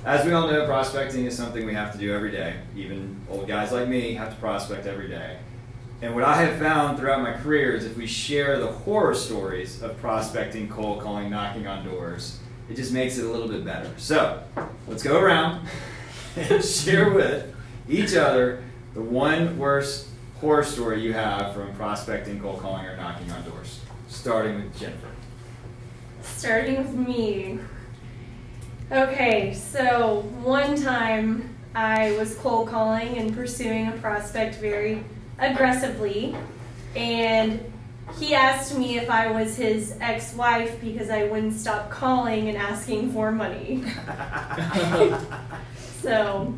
as we all know, prospecting is something we have to do every day. Even old guys like me have to prospect every day. And what I have found throughout my career is if we share the horror stories of prospecting, cold calling, knocking on doors, it just makes it a little bit better. So let's go around and share with each other the one worst horror story you have from prospecting, cold calling, or knocking on doors. Starting with Jennifer. Starting with me. Okay, so one time I was cold calling and pursuing a prospect very aggressively, and he asked me if I was his ex-wife because I wouldn't stop calling and asking for money. So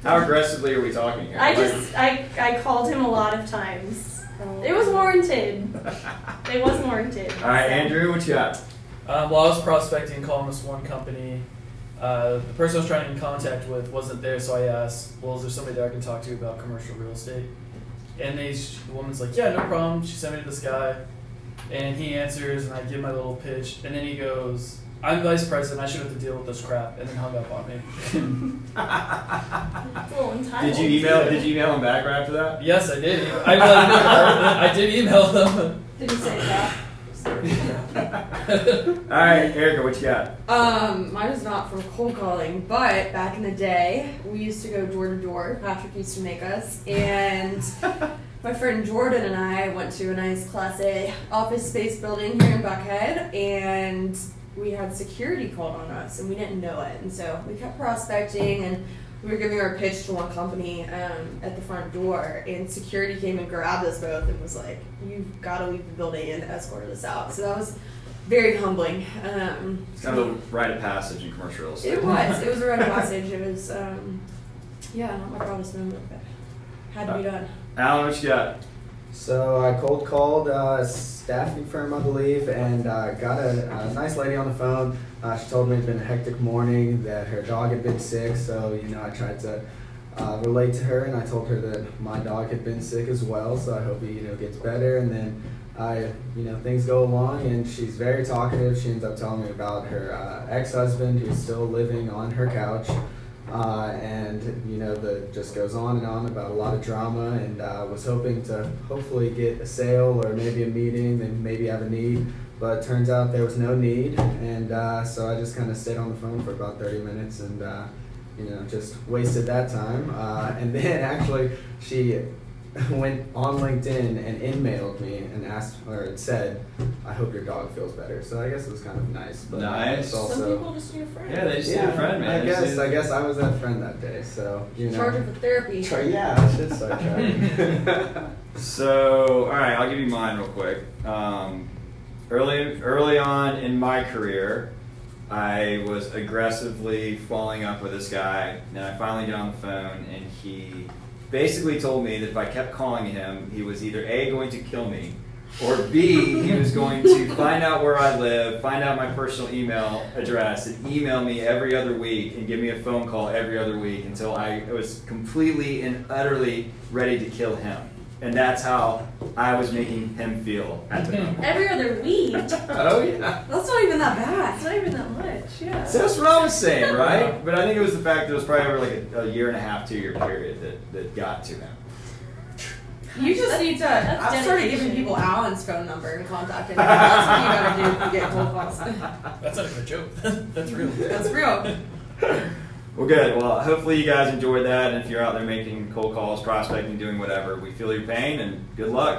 how aggressively are we talking here? I called him a lot of times. It was warranted. It was warranted. All right, Andrew, what you got? Well, I was prospecting and calling this one company. The person I was trying to get in contact with wasn't there, so I asked, well, is there somebody there I can talk to about commercial real estate? And the woman's like, yeah, no problem. She sent me to this guy. And he answers, and I give my little pitch. And then he goes, I'm vice president. I should have to deal with this crap. And then hung up on me. It's a little entitled. Did you email him back right after that? Yes, I did. I did email them. Did he say that? All right, Erica, what you got? Mine was not from cold calling, but back in the day, we used to go door to door. Patrick used to make us, and my friend Jordan and I went to a nice Class A office space building here in Buckhead, and we had security called on us, and we didn't know it, and so we kept prospecting, and we were giving our pitch to one company at the front door, and security came and grabbed us both and was like, you've got to leave the building and escort us out. So that was very humbling. It's kind of a rite of passage in commercial real estate. It was a rite of passage. It was, not my proudest moment, but had to be done. Alan, what you got? So I cold called a staffing firm, I believe, and got a nice lady on the phone. She told me it had been a hectic morning, that her dog had been sick, so I tried to relate to her, and I told her that my dog had been sick as well, so I hope he gets better. And then things go along, and she's very talkative. She ends up telling me about her ex-husband who's still living on her couch. That just goes on and on about a lot of drama, and was hoping to hopefully get a sale or maybe a meeting and maybe have a need, but it turns out there was no need, and so I just kind of stayed on the phone for about 30 minutes and just wasted that time, and then actually she went on LinkedIn and emailed me and asked, or it said, I hope your dog feels better. So I guess it was kind of nice. But nice. Some people just need a friend. Yeah, they just need a friend, man. I guess I was that friend that day. So Charge her for therapy. Yeah, I should start charging. So, all right, I'll give you mine real quick. Early on in my career, I was aggressively following up with this guy, and I finally get on the phone, and he basically told me that if I kept calling him, he was either A, going to kill me, or B, he was going to find out where I live, find out my personal email address, and email me every other week and give me a phone call every other week until I was completely and utterly ready to kill him. And that's how I was making him feel at the moment. Every other week. Oh, yeah. That's not even that bad. It's not even that much, yeah. So that's what I was saying, right? But I think it was the fact that it was probably over like a year and a half, 2-year period that got to him. You just need to. I've started dedication. giving people Alan's phone number and contacting him. That's what you gotta do if you get cold calls. That's not even a joke. That's real. That's real. Well, good. Well, hopefully you guys enjoyed that. And if you're out there making cold calls, prospecting, doing whatever, we feel your pain and good luck.